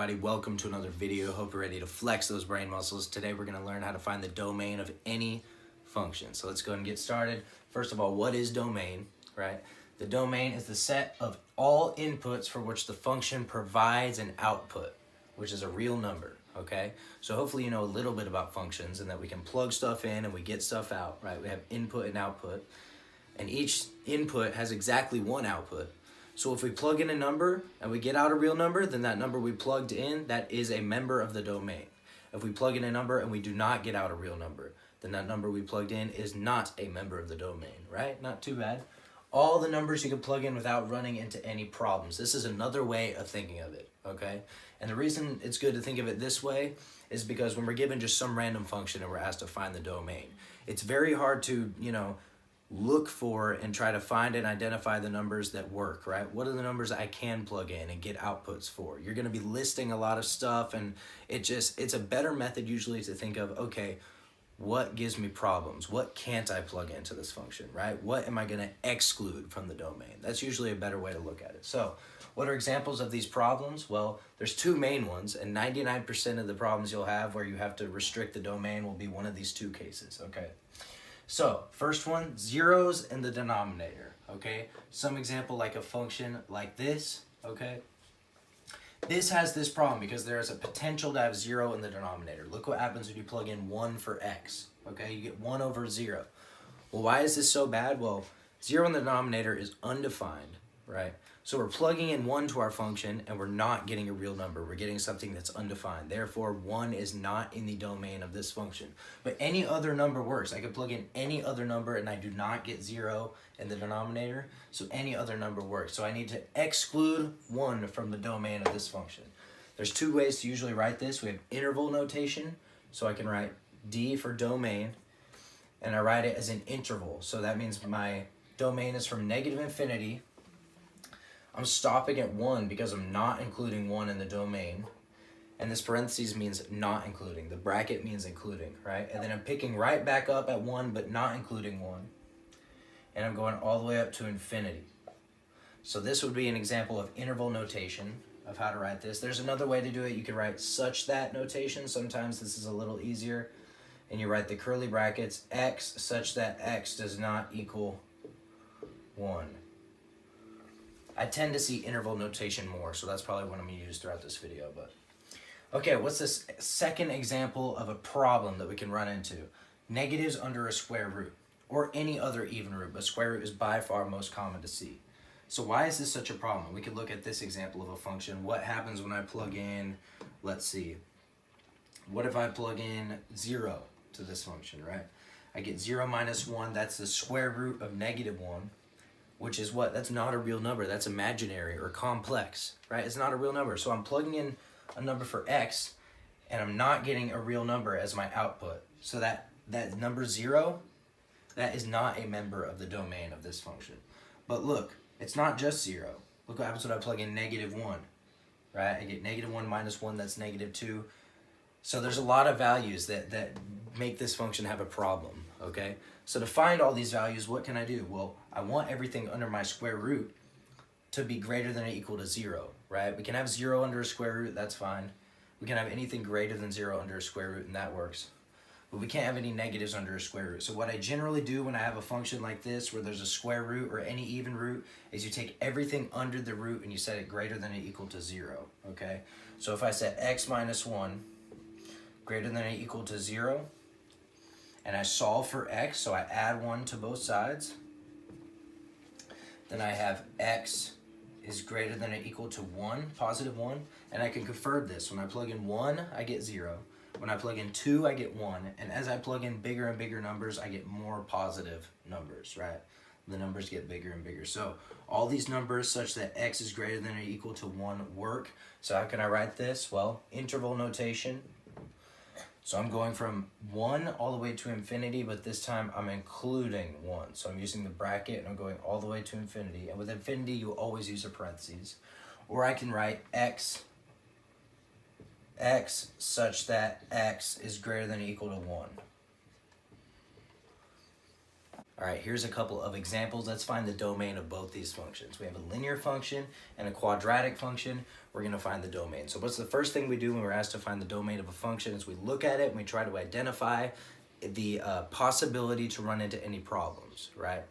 everybody? Welcome to another video. Hope you're ready to flex those brain muscles. Today we're going to learn how to find the domain of any function. So let's go ahead and get started. First of all, what is domain, right? The domain is the set of all inputs for which the function provides an output, which is a real number, okay? So hopefully you know a little bit about functions and that we can plug stuff in and we get stuff out, right? We have input and output, and each input has exactly one output. So if we plug in a number and we get out a real number, then that number we plugged in, that is a member of the domain. If we plug in a number and we do not get out a real number, then that number we plugged in is not a member of the domain, right? Not too bad. All the numbers you can plug in without running into any problems. This is another way of thinking of it, okay? And the reason it's good to think of it this way is because when we're given just some random function and we're asked to find the domain, it's very hard to, look for and try to find and identify the numbers that work, right? What are the numbers I can plug in and get outputs for? You're going to be listing a lot of stuff, and it's a better method usually to think of, okay, what gives me problems? What can't I plug into this function, right? What am I going to exclude from the domain? That's usually a better way to look at it. So what are examples of these problems? Well, there's two main ones, and 99% of the problems you'll have where you have to restrict the domain will be one of these two cases, okay? So, first one, zeros in the denominator, okay? Some example like a function like this, okay? This has this problem because there is a potential to have 0 in the denominator. Look what happens when you plug in 1 for x, okay? You get 1 over 0. Well, why is this so bad? Well, 0 in the denominator is undefined, right? So we're plugging in 1 to our function and we're not getting a real number. We're getting something that's undefined. Therefore, 1 is not in the domain of this function. But any other number works. I could plug in any other number and I do not get 0 in the denominator. So any other number works. So I need to exclude 1 from the domain of this function. There's two ways to usually write this. We have interval notation. So I can write D for domain and I write it as an interval. So that means my domain is from negative infinity. I'm stopping at 1 because I'm not including 1 in the domain. And this parentheses means not including. The bracket means including, right? And then I'm picking right back up at 1 but not including 1. And I'm going all the way up to infinity. So this would be an example of interval notation of how to write this. There's another way to do it. You can write such that notation. Sometimes this is a little easier. And you write the curly brackets, x such that x does not equal 1. I tend to see interval notation more, so that's probably what I'm going to use throughout this video. But okay, what's this second example of a problem that we can run into? Negatives under a square root, or any other even root, but square root is by far most common to see. So why is this such a problem? We could look at this example of a function. What happens when I plug in, let's see, what if I plug in 0 to this function, right? I get 0 minus 1, that's the square root of negative 1. Which is what? That's not a real number. That's imaginary or complex, right? It's not a real number. So I'm plugging in a number for x, and I'm not getting a real number as my output. So that number 0, that is not a member of the domain of this function. But look, it's not just 0. Look what happens when I plug in negative 1, right? I get negative 1 minus 1, that's negative 2. So there's a lot of values that make this function have a problem, okay? So to find all these values, what can I do? Well, I want everything under my square root to be greater than or equal to 0, right? We can have 0 under a square root, that's fine. We can have anything greater than 0 under a square root, and that works. But we can't have any negatives under a square root. So what I generally do when I have a function like this, where there's a square root or any even root, is you take everything under the root and you set it greater than or equal to 0, okay? So if I set x minus 1 greater than or equal to 0, and I solve for x, so I add 1 to both sides, then I have x is greater than or equal to 1, positive 1, and I can convert this. When I plug in 1, I get 0. When I plug in 2, I get 1, and as I plug in bigger and bigger numbers, I get more positive numbers, right? The numbers get bigger and bigger. So all these numbers such that x is greater than or equal to 1 work. So how can I write this? Well, interval notation. So I'm going from 1 all the way to infinity, but this time I'm including 1. So I'm using the bracket and I'm going all the way to infinity. And with infinity, you always use a parentheses. Or I can write x such that x is greater than or equal to 1. All All right, here's a couple of examples. Let's find the domain of both these functions. We have a linear function and a quadratic function. We're going to find the domain. So what's the first thing we do when we're asked to find the domain of a function is we look at it and we try to identify the possibility to run into any problems, right?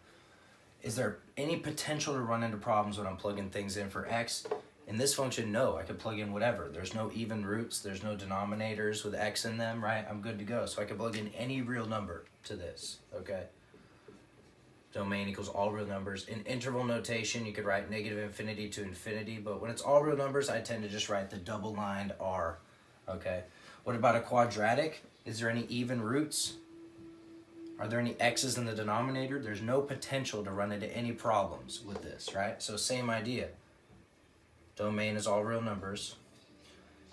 Is there any potential to run into problems when I'm plugging things in for x? In this function, no, I could plug in whatever. There's no even roots, there's no denominators with x in them, right? I'm good to go. So I can plug in any real number to this, okay? Domain equals all real numbers. In interval notation, you could write negative infinity to infinity, but when it's all real numbers, I tend to just write the double-lined r, okay? What about a quadratic? Is there any even roots? Are there any x's in the denominator? There's no potential to run into any problems with this, right? So same idea. Domain is all real numbers,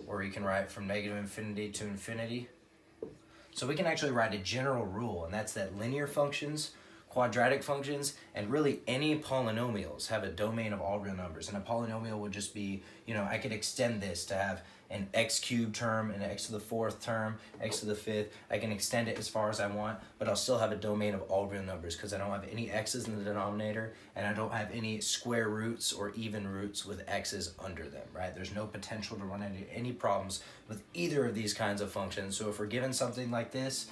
or you can write from negative infinity to infinity. So we can actually write a general rule, and that's that linear functions, quadratic functions, and really any polynomials have a domain of all real numbers. And a polynomial would just be, you know, I could extend this to have an x cubed term, an x to the fourth term, x to the fifth. I can extend it as far as I want, but I'll still have a domain of all real numbers because I don't have any x's in the denominator and I don't have any square roots or even roots with x's under them, right? There's no potential to run into any problems with either of these kinds of functions. So if we're given something like this,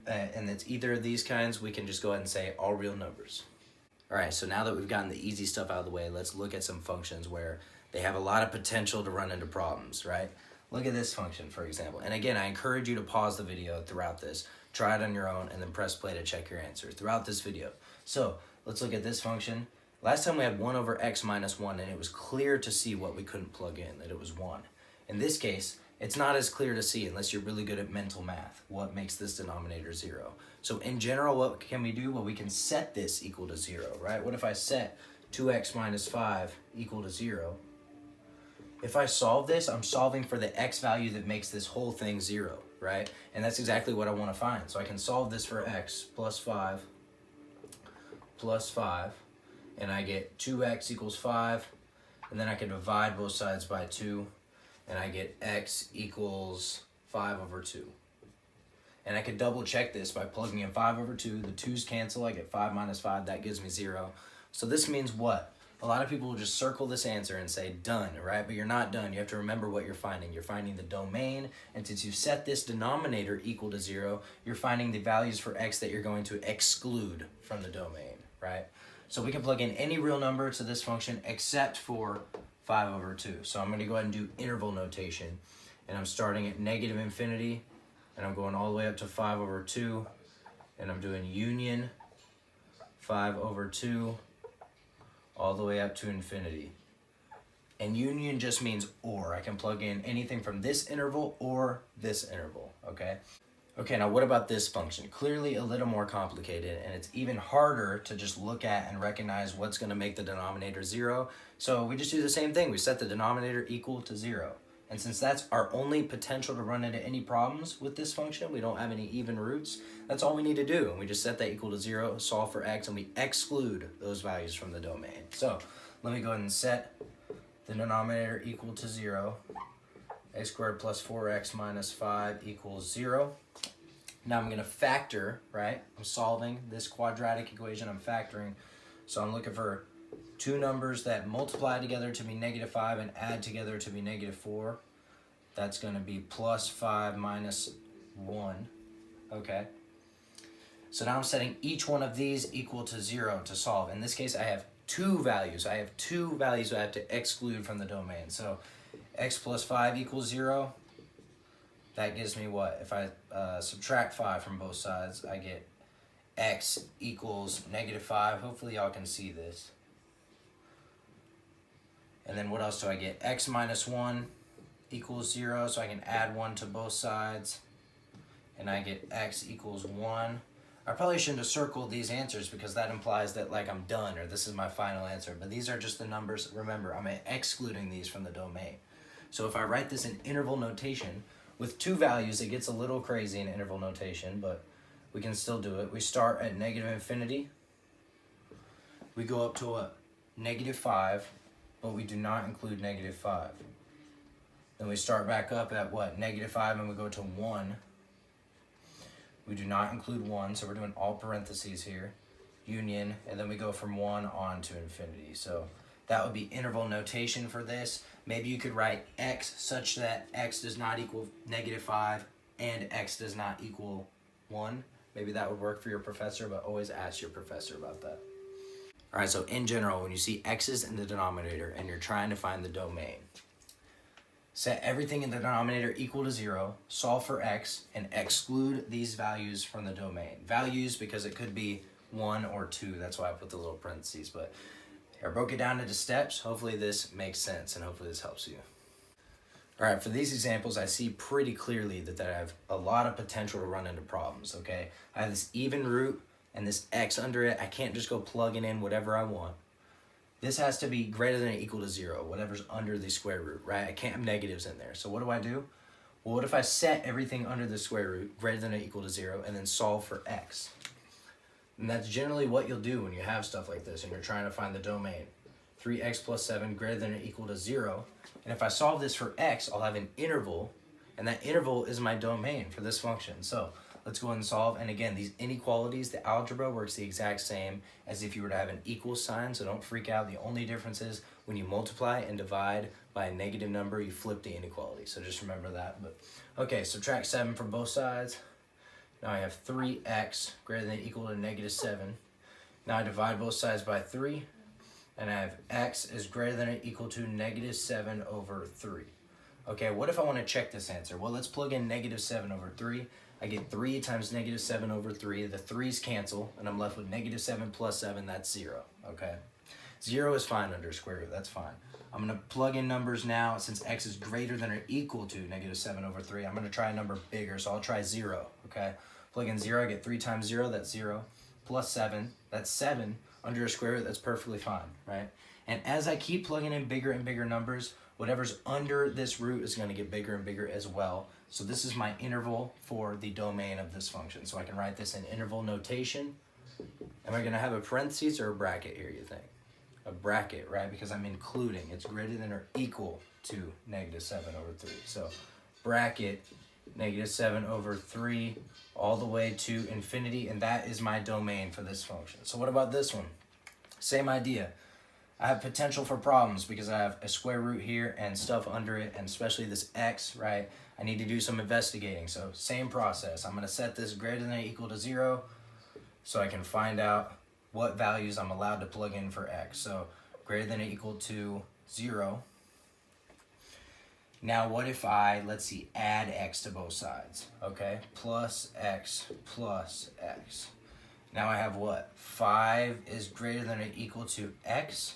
and it's either of these kinds, we can just go ahead and say all real numbers. All right, so now that we've gotten the easy stuff out of the way, let's look at some functions where they have a lot of potential to run into problems, right? Look at this function, for example. And again, I encourage you to pause the video throughout this, try it on your own, and then press play to check your answer throughout this video. So let's look at this function. Last time we had 1 over x minus 1, and it was clear to see what we couldn't plug in, that it was 1. In this case, it's not as clear to see unless you're really good at mental math, what makes this denominator 0. So in general, what can we do? Well, we can set this equal to 0, right? What if I set 2x minus 5 equal to 0? If I solve this, I'm solving for the x value that makes this whole thing 0, right? And that's exactly what I want to find. So I can solve this for x plus 5, and I get 2x equals 5, and then I can divide both sides by 2, and I get x equals 5 over 2. And I could double check this by plugging in 5 over 2. The 2's cancel. I get 5 minus 5. That gives me 0. So this means what? A lot of people will just circle this answer and say done, right? But you're not done. You have to remember what you're finding. You're finding the domain. And since you've set this denominator equal to 0, you're finding the values for x that you're going to exclude from the domain, right? So we can plug in any real number to this function except for 5 over 2. So I'm going to go ahead and do interval notation. And I'm starting at negative infinity, and I'm going all the way up to 5 over 2. And I'm doing union 5 over 2 all the way up to infinity. And union just means or. I can plug in anything from this interval or this interval, okay? Okay, now what about this function? Clearly a little more complicated, and it's even harder to just look at and recognize what's going to make the denominator 0. So we just do the same thing. We set the denominator equal to 0. And since that's our only potential to run into any problems with this function, we don't have any even roots, that's all we need to do. And we just set that equal to 0, solve for x, and we exclude those values from the domain. So let me go ahead and set the denominator equal to 0. X squared plus 4x minus 5 equals 0. Now I'm going to factor, right? I'm solving this quadratic equation. I'm factoring. So I'm looking for two numbers that multiply together to be negative 5 and add together to be negative 4. That's going to be plus 5 minus 1. Okay. So now I'm setting each one of these equal to 0 to solve. In this case, I have two values. I have two values I have to exclude from the domain. So x plus 5 equals 0. That gives me what? If I subtract 5 from both sides, I get x equals negative 5. Hopefully y'all can see this. And then what else do I get? X minus 1 equals 0, so I can add 1 to both sides. And I get x equals 1. I probably shouldn't have circled these answers because that implies that like I'm done or this is my final answer. But these are just the numbers. Remember, I'm excluding these from the domain. So if I write this in interval notation, with two values, it gets a little crazy in interval notation, but we can still do it. We start at negative infinity. We go up to what? Negative 5, but we do not include negative 5. Then we start back up at what? Negative 5, and we go to 1. We do not include 1, so we're doing all parentheses here. union, and then we go from 1 on to infinity. So that would be interval notation for this. Maybe you could write x such that x does not equal -5 and x does not equal 1. Maybe that would work for your professor, but always ask your professor about that. All right, so in general, when you see x's in the denominator and you're trying to find the domain, set everything in the denominator equal to 0, solve for x, and exclude these values from the domain. Values because it could be 1 or 2, that's why I put the little parentheses, but I broke it down into steps. Hopefully this makes sense and hopefully this helps you. All right, for these examples, I see pretty clearly that I have a lot of potential to run into problems, okay? I have this even root and this x under it. I can't just go plugging in whatever I want. This has to be greater than or equal to 0, whatever's under the square root, right? I can't have negatives in there. So what do? Well, what if I set everything under the square root greater than or equal to 0 and then solve for x? And that's generally what you'll do when you have stuff like this and you're trying to find the domain. 3x plus 7 greater than or equal to 0. And if I solve this for x, I'll have an interval, and that interval is my domain for this function. So let's go ahead and solve. And again, these inequalities, the algebra works the exact same as if you were to have an equal sign, so don't freak out. The only difference is when you multiply and divide by a negative number, you flip the inequality. So just remember that. But okay, subtract 7 from both sides. Now I have 3x greater than or equal to -7. Now I divide both sides by 3, and I have x is greater than or equal to -7 over 3. Okay, what if I want to check this answer? Well, let's plug in -7 over 3. I get 3 times -7 over 3. The 3's cancel, and I'm left with -7 plus 7, that's 0, okay? 0 is fine under square root, that's fine. I'm going to plug in numbers now. Since x is greater than or equal to -7 over 3, I'm going to try a number bigger, so I'll try 0, okay? Plug in 0, I get 3 times 0, that's 0, plus 7, that's 7. Under a square root, that's perfectly fine, right? And as I keep plugging in bigger and bigger numbers, whatever's under this root is going to get bigger and bigger as well. So this is my interval for the domain of this function. So I can write this in interval notation. Am I going to have a parentheses or a bracket here, you think? A bracket, right? Because I'm including. It's greater than or equal to -7 over 3. So bracket -7 over 3 all the way to infinity, and that is my domain for this function. So what about this one? Same idea. I have potential for problems because I have a square root here and stuff under it, and especially this x, right? I need to do some investigating. So same process. I'm going to set this greater than or equal to 0 so I can find out what values I'm allowed to plug in for x. So greater than or equal to 0. Now what if I, let's see, add x to both sides, okay? Plus x plus x. Now I have what? 5 is greater than or equal to x.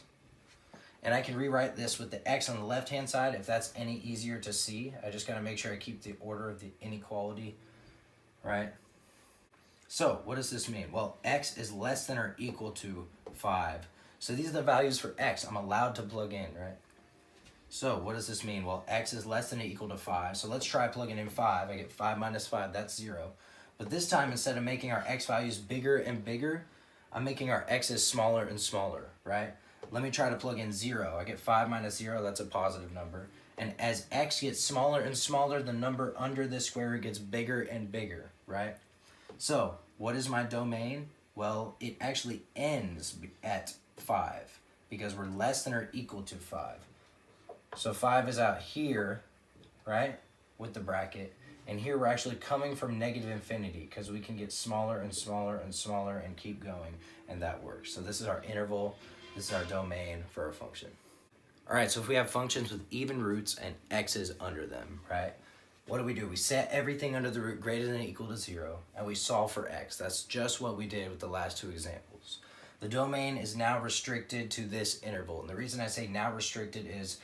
And I can rewrite this with the x on the left-hand side if that's any easier to see. I just got to make sure I keep the order of the inequality, right? So what does this mean? Well, x is less than or equal to 5. So these are the values for x I'm allowed to plug in, right? So what does this mean? Well, x is less than or equal to 5. So let's try plugging in 5. I get 5 minus 5, that's 0. But this time, instead of making our x values bigger and bigger, I'm making our x's smaller and smaller, right? Let me try to plug in 0. I get 5 minus 0, that's a positive number. And as x gets smaller and smaller, the number under this square root gets bigger and bigger, right? So what is my domain? Well, it actually ends at 5 because we're less than or equal to 5. So 5 is out here, right, with the bracket. And here we're actually coming from negative infinity because we can get smaller and smaller and smaller and keep going, and that works. So this is our interval. This is our domain for our function. All right, so if we have functions with even roots and x's under them, right, what do? We set everything under the root greater than or equal to 0, and we solve for x. That's just what we did with the last 2 examples. The domain is now restricted to this interval. And the reason I say now restricted is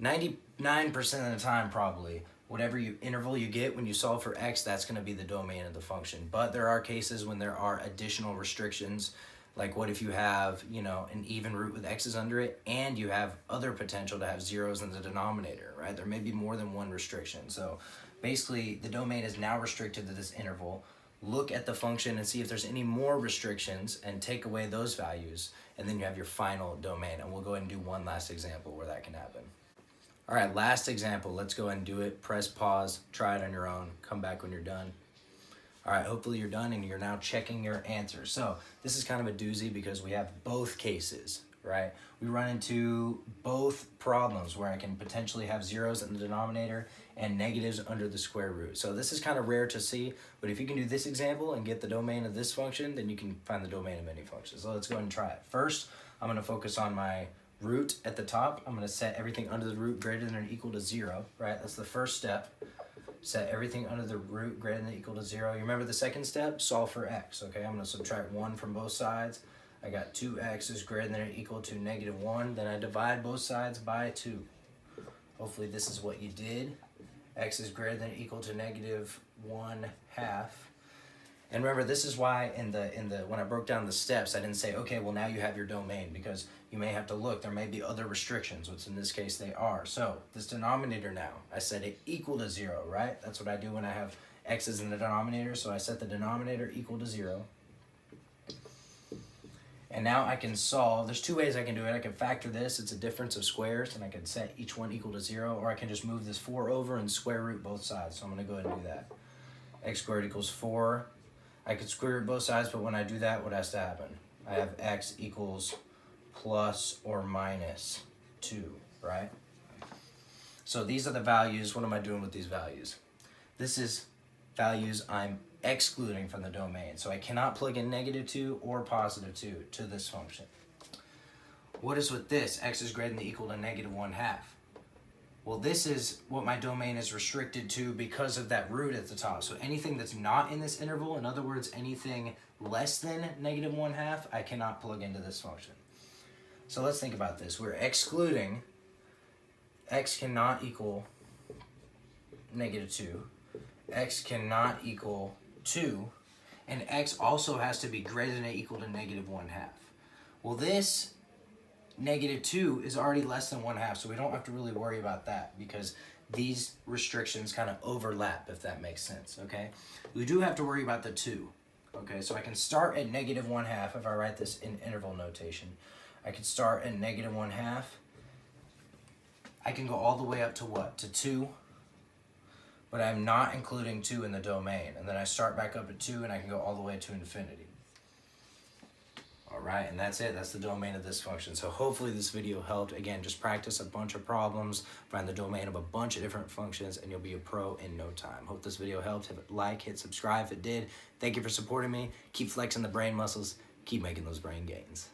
99% of the time, probably, whatever interval you get when you solve for x, that's going to be the domain of the function. But there are cases when there are additional restrictions, like what if you have, you know, an even root with x's under it, and you have other potential to have zeros in the denominator, right? There may be more than one restriction. So basically, the domain is now restricted to this interval. Look at the function and see if there's any more restrictions and take away those values, and then you have your final domain. And we'll go ahead and do one last example where that can happen. All right, last example. Let's go ahead and do it. Press pause, try it on your own, come back when you're done. All right, hopefully you're done and you're now checking your answers. So this is kind of a doozy because we have both cases, right? We run into both problems where I can potentially have zeros in the denominator and negatives under the square root. So this is kind of rare to see, but if you can do this example and get the domain of this function, then you can find the domain of any function. So let's go ahead and try it. First, I'm going to focus on my root at the top. I'm going to set everything under the root greater than or equal to 0, right? That's the first step. Set everything under the root greater than or equal to 0. You remember the second step? Solve for x, okay? I'm going to subtract 1 from both sides. I got 2x is greater than or equal to -1. Then I divide both sides by 2. Hopefully this is what you did. X is greater than or equal to -1/2. And remember, this is why when I broke down the steps, I didn't say, okay, well now you have your domain, because you may have to look. There may be other restrictions, which in this case they are. So this denominator now, I set it equal to 0, right? That's what I do when I have x's in the denominator. So I set the denominator equal to 0. And now I can solve. There's two ways I can do it. I can factor this. It's a difference of squares, and I can set each one equal to 0, or I can just move this 4 over and square root both sides. So I'm going to go ahead and do that. X squared equals 4. I could square root both sides, but when I do that, what has to happen? I have x equals plus or minus 2, right? So these are the values. What am I doing with these values? This is values I'm excluding from the domain. So I cannot plug in -2 or +2 to this function. What is with this? X is greater than or equal to -1/2. Well, this is what my domain is restricted to because of that root at the top. So anything that's not in this interval, in other words, anything less than -1/2, I cannot plug into this function. So let's think about this. We're excluding x cannot equal -2, x cannot equal 2, and x also has to be greater than or equal to -1/2. Well, this -2 is already less than 1/2, so we don't have to really worry about that because these restrictions kind of overlap, if that makes sense, okay? We do have to worry about the 2, okay? So I can start at -1/2 if I write this in interval notation. I can start at -1/2. I can go all the way up to what? To 2, but I'm not including 2 in the domain. And then I start back up at 2, and I can go all the way to infinity. All right, and that's it. That's the domain of this function. So hopefully this video helped. Again, just practice a bunch of problems, find the domain of a bunch of different functions, and you'll be a pro in no time. Hope this video helped. Hit like, hit subscribe if it did. Thank you for supporting me. Keep flexing the brain muscles. Keep making those brain gains.